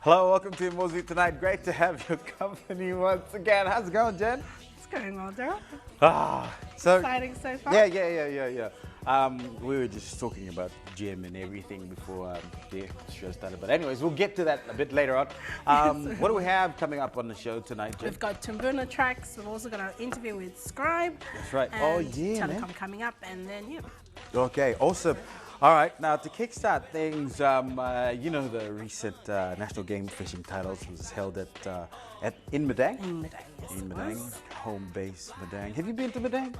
Hello, welcome to Moresby tonight. Great to have your company once again. How's it going, Jen? It's going well, Daryl. So exciting so far. Yeah. We were just talking about gym and everything before the show started. But anyways, we'll get to that a bit later on. What do we have coming up on the show tonight, Jen? We've got Tumbuna tracks. We've also got an interview with Scribe. That's right. And Telecom man. Coming up, and then Okay, awesome. All right, now to kickstart things, you know the recent National Game Fishing Titles was held in Madang? In Madang, yes. In Madang, home base Madang. Have you been to Madang?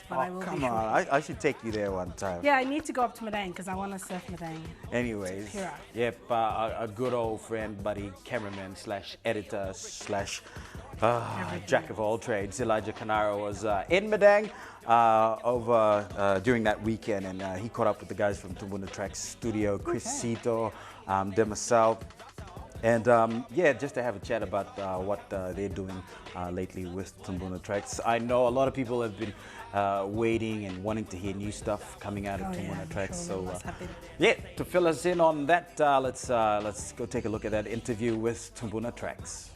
But I will come be on, I should take you there one time. Yeah, I need to go up to Madang because I want to surf Madang. Anyways, yep, a good old friend, buddy, cameraman slash editor slash jack of all trades, Elijah Canaro was in Madang during that weekend, and he caught up with the guys from Tumbuna Tracks Studio, Chris Cito, Demasal, and just to have a chat about what they're doing lately with Tumbuna Tracks. I know a lot of people have been waiting and wanting to hear new stuff coming out of Tumbuna Tracks. Sure, so to fill us in on that, let's go take a look at that interview with Tumbuna Tracks.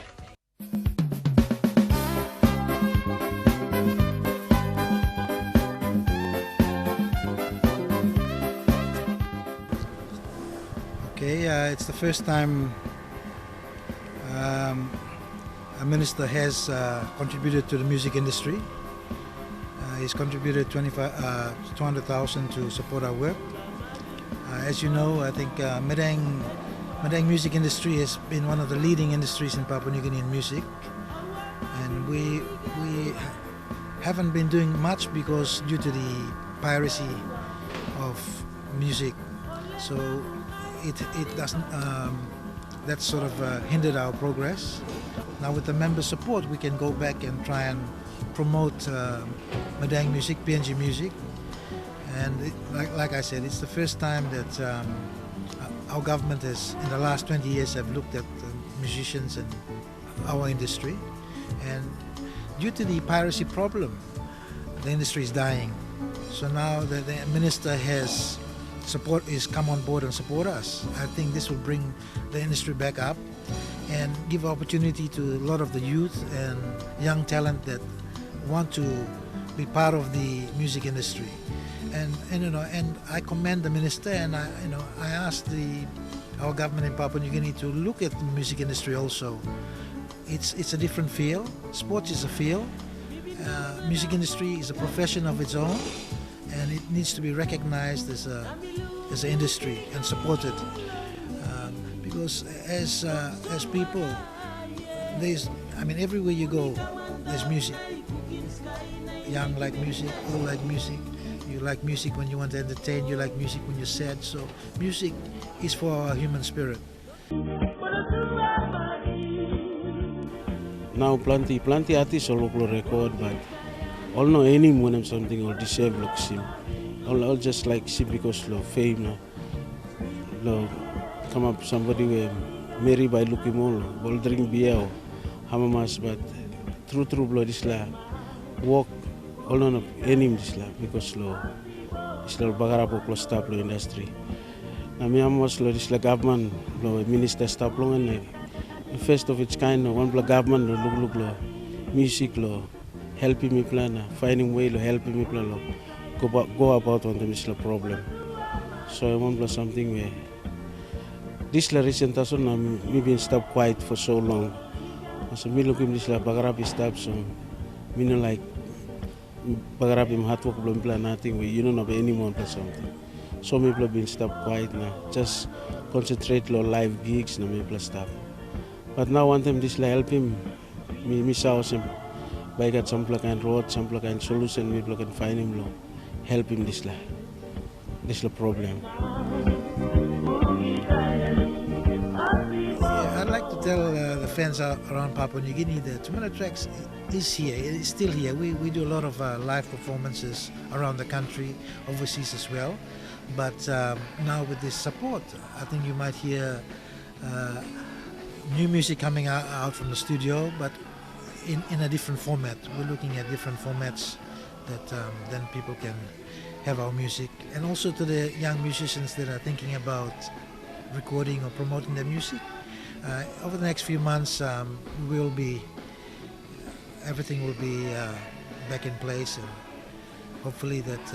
Okay, it's the first time a minister has contributed to the music industry. He's contributed 200,000 to support our work. As you know, I think Madang music industry has been one of the leading industries in Papua New Guinea in music, and we haven't been doing much because due to the piracy of music. So it doesn't that sort of hindered our progress. Now with the member support, we can go back and try and promote Madang music, PNG music, and like I said, it's the first time that our government has, in the last 20 years, have looked at musicians and our industry, and due to the piracy problem, the industry is dying. So now the minister has come on board and support us. I think this will bring the industry back up and give opportunity to a lot of the youth and young talent that want to be part of the music industry. And I commend the minister, and I asked our government in Papua New Guinea to look at the music industry also. It's a different field. Sports is a field. Music industry is a profession of its own, and it needs to be recognized as an industry and supported. Because as people, everywhere you go, there's music. Young like music, old like music. You like music when you want to entertain. You like music when you're sad. So music is for our human spirit. Now plenty artists all record, but all no any when something or deserve like sim. All just like sim because of fame. No, come up somebody with marry by looking all drink beer, hamamas, but true blood is la walk all on any this la because lo is la bagarapo plus stop lo industry. Na mi amos lo is la government lo minister stop lo and first of its kind one block government look lo music lo helping me plan finding way lo helping me plan lo go about on the misla problem. So I want something where this la recent also na me been stop quiet for so long. So me looking this la bagarapi stop so me no like bagarapi hard work belum plan nothing where you don't know anyone or something. So me been stop quiet now. Just concentrate lo live gigs na me stop. But now one time this la help him me saw him by get some kind road, some kind solution me can find him lo help him this la problem. I'd like to tell the fans around Papua New Guinea, the Tumbuna Tracks is here. It is still here. We do a lot of live performances around the country, overseas as well. But now with this support, I think you might hear new music coming out from the studio, but in a different format. We're looking at different formats that then people can have our music. And also to the young musicians that are thinking about recording or promoting their music. Over the next few months, everything will be back in place, and hopefully that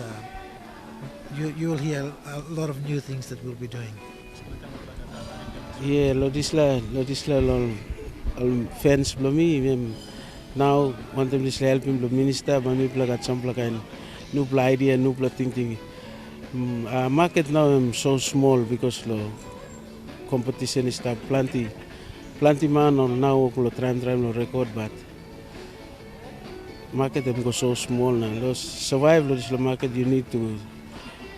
you will hear a lot of new things that we'll be doing. Yeah, lodisla fans blomi now want them to help him the minister, but me plug at some plug and new idea, new thinking. Market now so small because the competition is plenty man or now try to record, but market them go so small now. To survive the market, you need to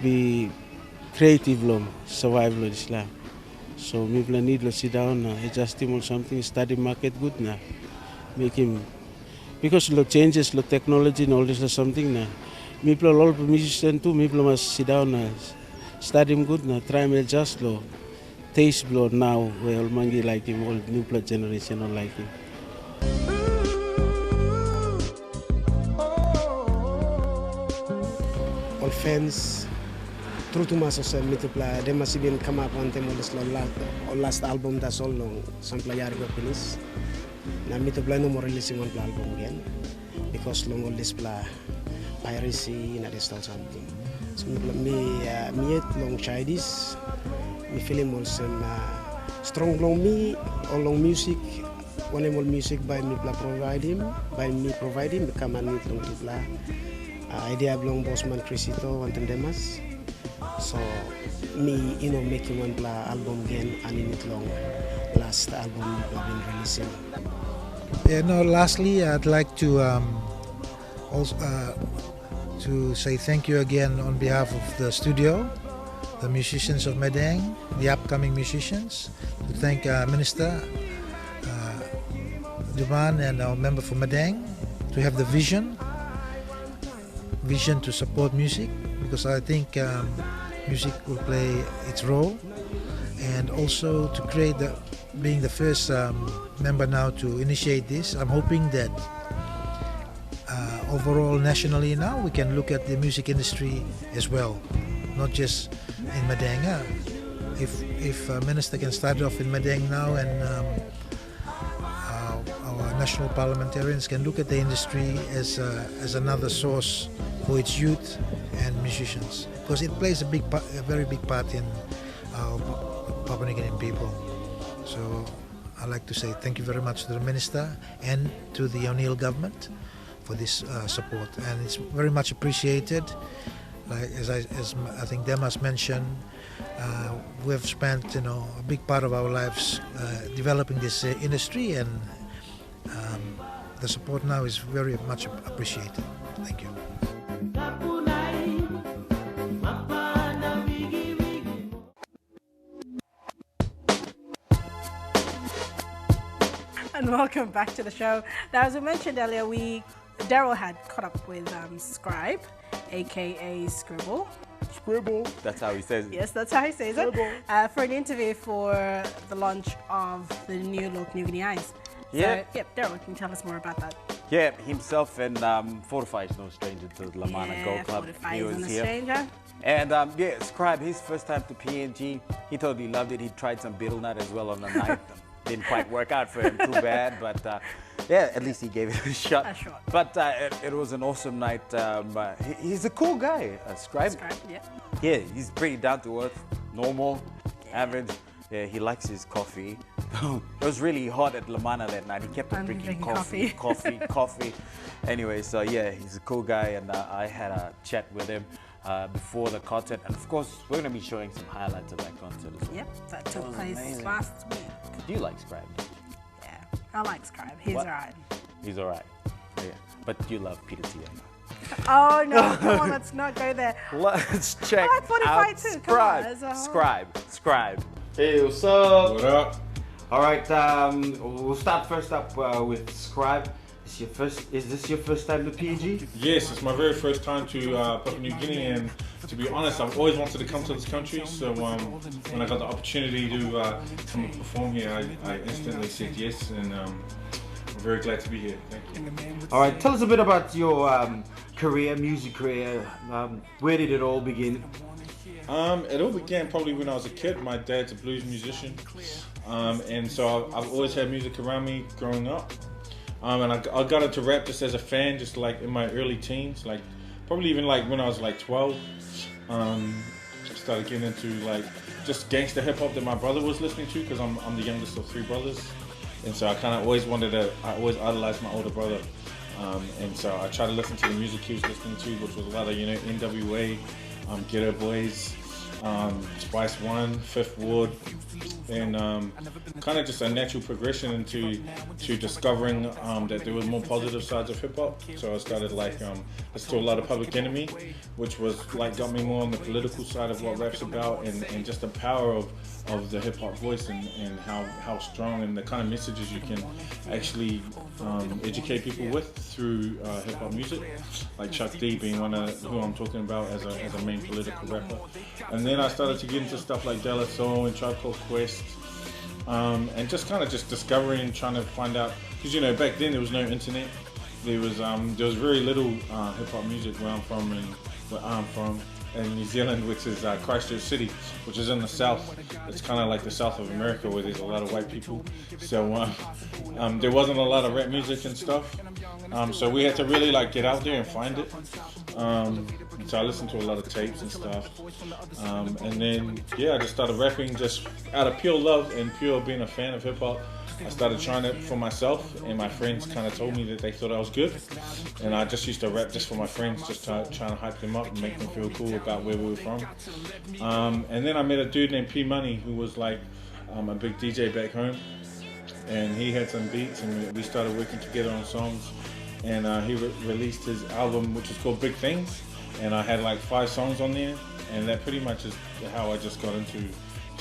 be creative long survive the. So people need to sit down, adjust him or something, study market good now, make him, because the changes, the technology and all this or something now. People all musicians too, people must sit down, study him good now, try and adjust lo. Taste blow now where all mangi like him, all new generation all like him. All fans, true to my social media, they must even come up on them on last album that's all long, some player go finish. Now me to play no more releasing one album again because long all this play piracy and this or something. So me long Chinese. Me feeling also strong long me or long music. One more music by me providing, become a new long play. Idea belong bossman Crisito one demas. So me making one play album again and in it long last album we've been releasing. Yeah, no. Lastly, I'd like to also to say thank you again on behalf of the studio, the musicians of Madang, the upcoming musicians, to thank Minister Duman and our member for Madang to have the vision to support music, because I think music will play its role, and also to create being the first member now to initiate this. I'm hoping that overall nationally now we can look at the music industry as well, not just in Madang. If Minister can start off in Madang now, and our national parliamentarians can look at the industry as another source for its youth and musicians, because it plays a very big part in our Papua New Guinean people. So I'd like to say thank you very much to the Minister and to the O'Neill government for this support, and it's very much appreciated. Like as I think Demas mentioned, we've spent a big part of our lives developing this industry, and the support now is very much appreciated. Thank you. And welcome back to the show. Now, as we mentioned earlier, Daryl had caught up with Scribe, aka Scribble. Scribble. That's how he says it. Yes, that's how he says it. For an interview for the launch of the new look New Guinea Eyes. Yeah. So, Daryl, can you tell us more about that? Yeah, himself and Fortify is no stranger to the Lamana Gold Club. Fortify He is was no here. stranger. And Scribe, his first time to PNG, he totally loved it. He tried some betel nut as well on the night. Didn't quite work out for him, too bad, but at least he gave it a shot. But it was an awesome night. He's a cool guy, Scribe. Yeah, he's pretty down to earth, normal, average. Yeah, he likes his coffee. It was really hot at Lamana that night. He kept on drinking coffee. Anyway, so yeah, he's a cool guy, and I had a chat with him before the concert, and of course we're going to be showing some highlights of that concert as well. Yep, that took place last week. Do you like Scribe? Yeah, I like Scribe. He's alright. He's alright. Yeah, but you love Peter T. Oh no, come on, let's not go there. Let's check I like 45 out too. Scribe. Come on, Scribe. Hey, what's up? What up? All right, we'll start first up with Scribe. Is this your first time to PNG? Yes, it's my very first time to Papua New Guinea, and to be honest, I've always wanted to come to this country. So when I got the opportunity to come and perform here, I instantly said yes, and I'm very glad to be here. Thank you. All right, tell us a bit about your music career. Where did it all begin? It all began probably when I was a kid. My dad's a blues musician, and so I've always had music around me growing up. And I got into rap just as a fan, just like in my early teens, like probably even like when I was like 12. Started getting into like just gangster hip hop that my brother was listening to, because I'm the youngest of 3 brothers, and so I kind of always always idolized my older brother, and so I tried to listen to the music he was listening to, which was a lot of NWA, Ghetto Boys, Spice One, Fifth Ward, and kind of just a natural progression into discovering that there was more positive sides of hip hop. So I started listening to a lot of Public Enemy, which was got me more on the political side of what rap's about, and just the power of the hip hop voice, and how strong, and the kind of messages you can actually educate people with through hip hop music, like Chuck D being one of who I'm talking about as a main political rapper. And then I started to get into stuff like De La Soul and Tribe Called Quest, and just discovering, trying to find out, because back then there was no internet. There was very little hip hop music where I'm from, and where I'm from in New Zealand, which is Christchurch City, which is in the south. It's kind of like the south of America, where there's a lot of white people. So there wasn't a lot of rap music and stuff. So we had to really get out there and find it. So I listened to a lot of tapes and stuff. And then I just started rapping just out of pure love and pure being a fan of hip hop. I started trying it for myself, and my friends kind of told me that they thought I was good. And I just used to rap just for my friends, just trying to hype them up and make them feel cool about where we were from. And then I met a dude named P Money, who was a big DJ back home. And he had some beats, and we started working together on songs. And he released his album, which is called Big Things. And I had 5 songs on there. And that pretty much is how I just got into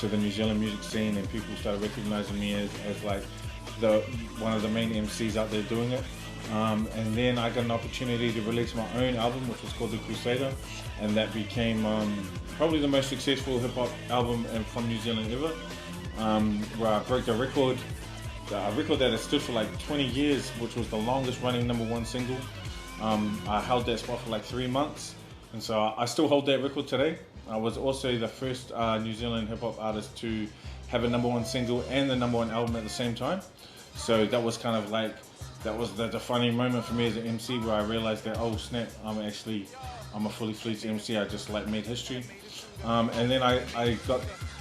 the New Zealand music scene, and people started recognizing me as one of the main MCs out there doing it. And then I got an opportunity to release my own album, which was called The Crusader, and that became probably the most successful hip hop album from New Zealand ever, where I broke a record that had stood for 20 years, which was the longest running #1 single. I held that spot for 3 months, and so I still hold that record today. I was also the first New Zealand hip hop artist to have a #1 single and the #1 album at the same time. So that was that was the defining moment for me as an MC, where I realized that, oh snap, I'm a fully fledged MC. I just made history. And then I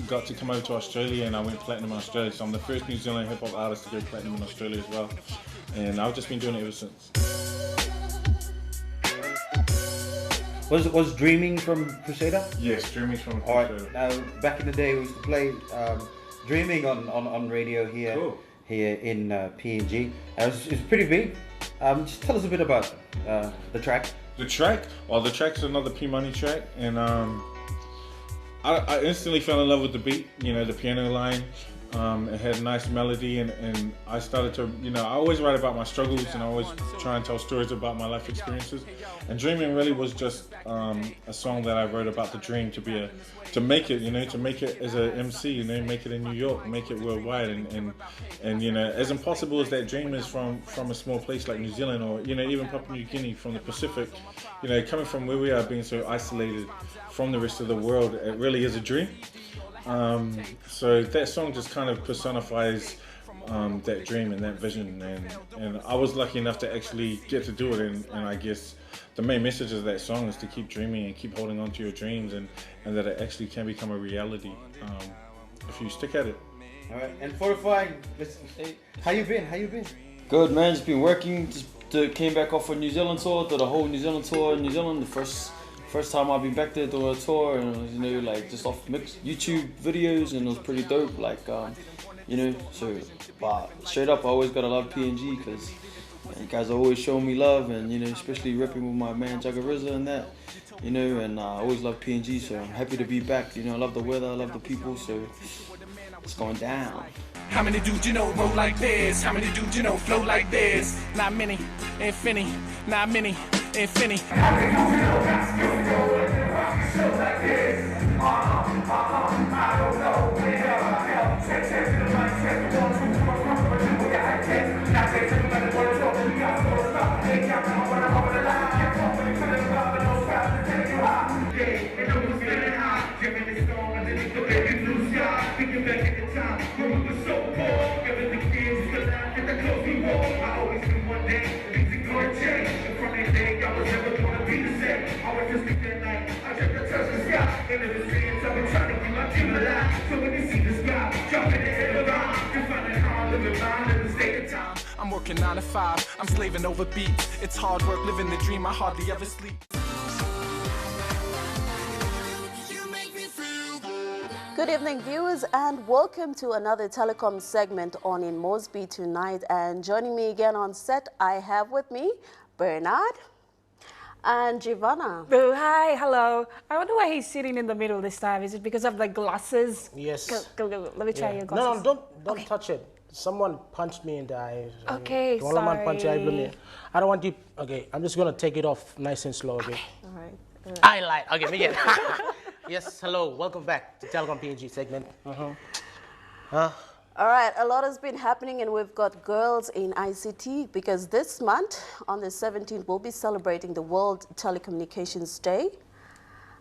got to come over to Australia, and I went platinum in Australia. So I'm the first New Zealand hip hop artist to go platinum in Australia as well. And I've just been doing it ever since. Was Dreaming from Crusader? Yes, Dreaming from Crusader. All right. Back in the day, we used to play Dreaming on radio here. Cool. Here in PNG. It's pretty big. Just tell us a bit about the track. The track? Well, the track's another P Money track, and I instantly fell in love with the beat. The piano line. It had a nice melody, and I started to, I always write about my struggles, and I always try and tell stories about my life experiences. And Dreaming really was just a song that I wrote about the dream to make it as a MC, make it in New York, make it worldwide, and as impossible as that dream is from a small place like New Zealand, or even Papua New Guinea, from the Pacific, coming from where we are, being so isolated from the rest of the world, it really is a dream. So that song just kind of personifies that dream and that vision, and I was lucky enough to actually get to do it, and I guess the main message of that song is to keep dreaming and keep holding on to your dreams, and that it actually can become a reality if you stick at it. All right, and Fortifying, how you been? Good, man. Just been working. Came back off a New Zealand tour, did a whole New Zealand tour in New Zealand. The first time I've been back there doing a tour, and it was, just off mixed YouTube videos, and it was pretty dope. But straight up, I always gotta love PNG, because you guys are always showing me love, and especially ripping with my man Jagariza and that, and I always love PNG, so I'm happy to be back. I love the weather, I love the people, so it's going down. How many dudes you know roll like this? How many dudes you know flow like this? Not many, infinity. Not many, infinity. How many dudes you know got skill flow like this? I don't know. Check to the mic, check the one, two, one, we got check. Now they take another word, so we got to stop. They got to open up the line. Can't talk when you put it up, and those guys to take you high. Yeah, they know who's feeling high. Jimming the storm underneath the baby blue sky. Thinking back at the time when we were so poor. Giving the kids the laugh at the clothes we wore. I always knew one day things are gonna change. And from that day, I was never gonna be the same. I was just sleep that night. I just to touch the sky. Into the streets, I've been trying to keep my dream alive. So when you see the sky, jump in the head of the you find it hard living mind in the state of time. I'm working 9 to 5. I'm slaving over beats. It's hard work living the dream. I hardly ever sleep. Good evening, viewers, and welcome to another Telecom segment on in Moresby tonight. And joining me again on set, I have with me Bernard and Giovanna. Oh, hi, hello. I wonder why he's sitting in the middle this time. Is it because of the glasses? Yes. Go. Let me try your No, glasses. don't touch it. Someone punched me in the eye. Okay, One man punched the eye, blew me. sorry. I don't want you. Okay, I'm just gonna take it off nice and slow. Okay. All right. I lied. Okay, me again. Yes, hello. Welcome back to Telecom PNG segment. All right, a lot has been happening, and we've got girls in ICT because this month, on the 17th, we'll be celebrating the World Telecommunications Day.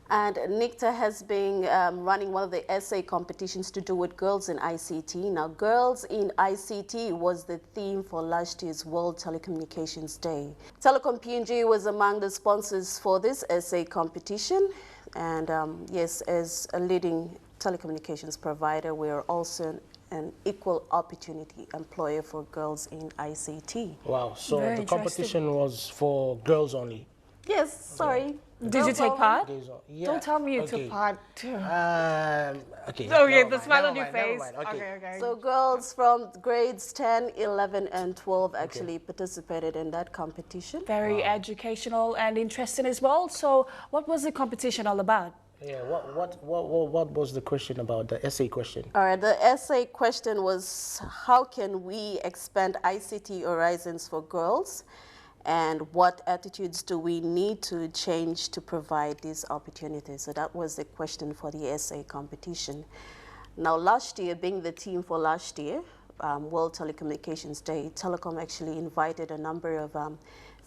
And NICTA has been running one of the essay competitions to do with girls in ICT. Now, girls in ICT was the theme for last year's World Telecommunications Day. Telecom PNG was among the sponsors for this essay competition. And yes, as a leading telecommunications provider, we are also an equal opportunity employer for girls in ICT. Wow. So Very the competition was for girls only. Yes, sorry. Did you take part? Yeah. Don't tell me you Okay. took part too. Okay. Okay, never the mind, smile never on your mind, never face. mind, Okay. So girls from grades 10, 11, and 12 actually participated in that competition. Very educational and interesting as well. So what was the competition all about? Yeah. What was the question about? The essay question. All right, the essay question was, how can we expand ICT horizons for girls? And what attitudes do we need to change to provide these opportunities? So that was the question for the essay competition. Now, last year, being the theme for last year, World Telecommunications Day, Telecom actually invited a number of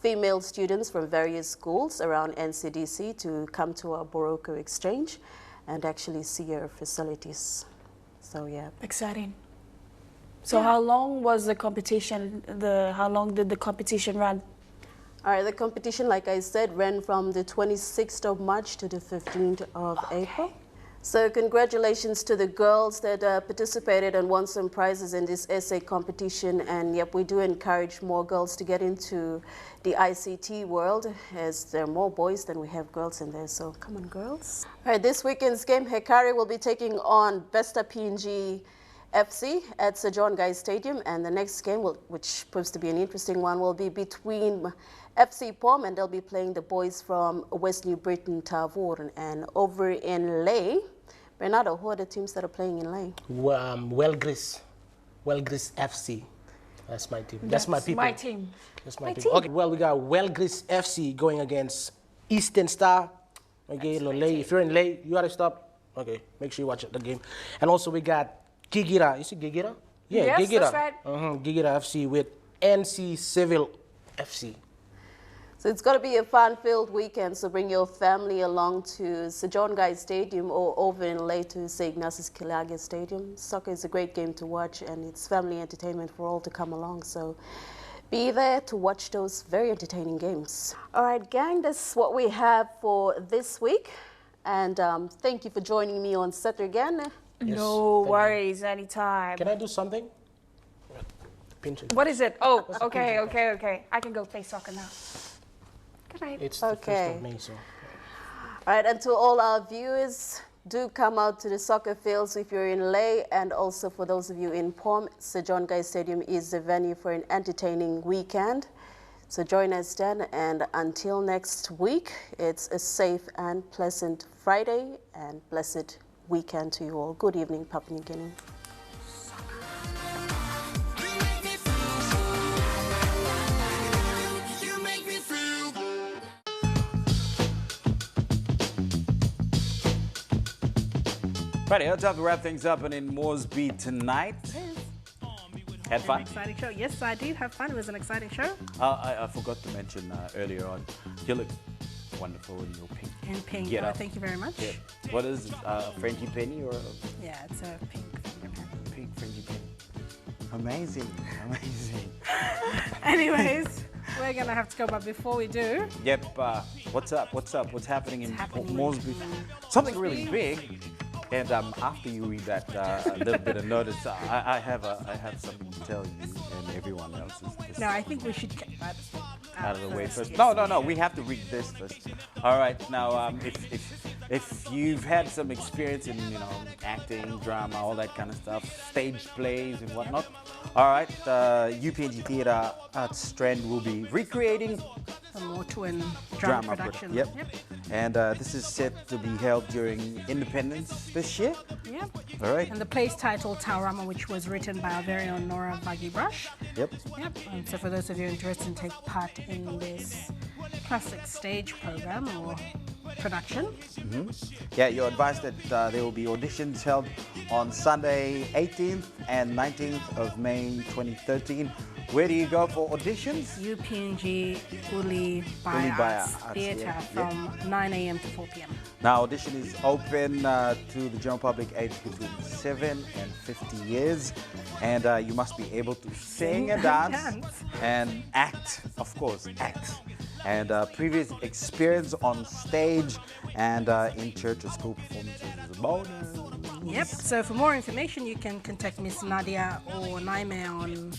female students from various schools around NCDC to come to our Boroko exchange and actually see our facilities. So, yeah. Exciting. So how long was the competition? How long did the competition run? All right, the competition, like I said, ran from the 26th of March to the 15th of April. So congratulations to the girls that participated and won some prizes in this essay competition. And yep, we do encourage more girls to get into the ICT world, as there are more boys than we have girls in there. So come on, girls. All right, this weekend's game, Hekari will be taking on Besta PNG FC at Sir John Guy Stadium, and the next game, which proves to be an interesting one, will be between FC Pom, and they'll be playing the boys from West New Britain, Tavor. And over in Ley, Bernardo, who are the teams that are playing in Ley? Wellgris FC. That's my team. That's my people. My team. That's my people. Okay, well, we got Wellgris FC going against Eastern Star. Okay, Ley. If you're in Ley, you gotta stop. Okay, make sure you watch the game. And also we got Gigira. You see Gigira? Yeah, Yes, Gigira. that's right. Gigira FC with NC Civil FC. So it's going to be a fun-filled weekend, so bring your family along to Sir John Guy Stadium or over in Ley to St. Ignatius Kilage Stadium. Soccer is a great game to watch, and it's family entertainment for all to come along. So be there to watch those very entertaining games. All right, gang, that's what we have for this week. And thank you for joining me on set again. Yes, No thank worries, anytime. Can I do something? Pinch it. What is it? Oh, okay. I can go play soccer now. Good night. It's the 1st of May, so. All right, and to all our viewers, do come out to the soccer fields if you're in Ley, and also for those of you in Pom, Sir John Guy Stadium is the venue for an entertaining weekend. So join us then, and until next week, it's a safe and pleasant Friday and blessed weekend to you all. Good evening, Papua New Guinea. Righty, it's time to wrap things up and in Moresby tonight. Had fun? An exciting show. Yes, I did have fun. It was an exciting show. I forgot to mention earlier on, you look wonderful in your pink. In pink. Get Oh, up. thank you very much. Yeah. What is it? Frenchie Penny or Yeah, it's a pink fingerprint. pink Frenchie Penny? Amazing, amazing. Anyways, we're gonna have to go, but before we do, Yep. What's up? What's up? What's happening in happening Moresby? in Something really Moresby? big. And after you read that little bit of notice, I have something to tell you and everyone else. no, I think we should get that Out of the way first. yes. No. We have to read this first. All right. Now, if you've had some experience in acting, drama, all that kind of stuff, stage plays and whatnot, all right. UPNG Theatre Arts Strand will be recreating The Mortuan drama production. Yep. And this is set to be held during Independence this year. Yep. All right. And the play's titled Taurama, which was written by our very own Nora Vagi-Brush. Yep. Yep. And so for those of you interested in take part in this classic stage program or production, Yeah, you're advised that there will be auditions held on Sunday 18th and 19th of May 2013. Where do you go for auditions? UPNG Uli Uli Baya Baya Arts Arts, Theatre yeah, from 9 a.m. to 4 p.m. Now, audition is open to the general public aged between 7 and 50 years. And you must be able to sing and dance and act, of course, act. And previous experience on stage and in church or school performances is a bonus. Yep. So for more information, you can contact Miss Nadia or Naime on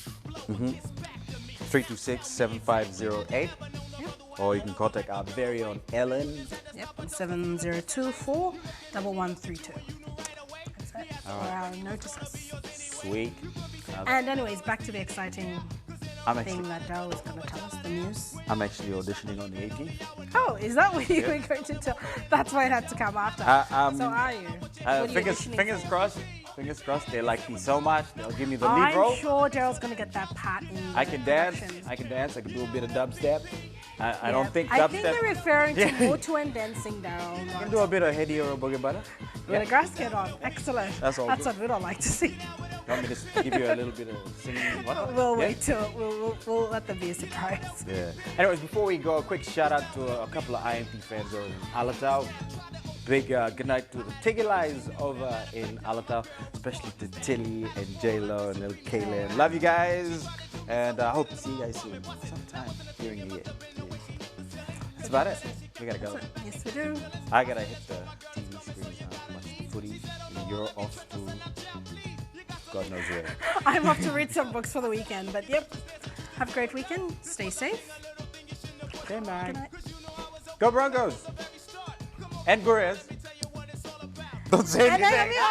326-7508. Yep. Or you can contact our very own Ellen. Yep, on 7024 1132. That's it for our notices. Sweet. And anyways, back to the exciting I'm thing actually, that Daryl was going to tell us, the news. I'm actually auditioning on the 18th. Oh, is that what you were going to tell? That's why it had to come after. So are you? What are you auditioning fingers for? crossed. Fingers crossed. They like me so much. They'll give me the lead role. I'm sure Daryl's going to get that part in I the can dance. production. I can dance. I can do a bit of dubstep. I Yeah. don't think I dubstep. think they're referring to Mortuan dancing, Daryl. I can do a bit of Hedi or a boogie butter. With a grass get on. Excellent. That's all That's good. what we'd all like to see. You want me to give you a little bit of singing? What? We'll Yeah? wait till we'll let them be a surprise. Yeah. Anyways, before we go, a quick shout out to a couple of IMP fans over in Alatau. Big good night to the Tigilais over in Alatau, especially to Tilly and J-Lo and little Kaylin. Love you guys, and I hope to see you guys soon, sometime during the year. That's about it. We gotta go. Yes, we do. I gotta hit the TV screens now, watch the footy. You're off to God knows where. I'm off to read some books for the weekend, but yep. Have a great weekend. Stay safe. Good night. Good night. Go Broncos! And Gurriers. Don't say And then anything.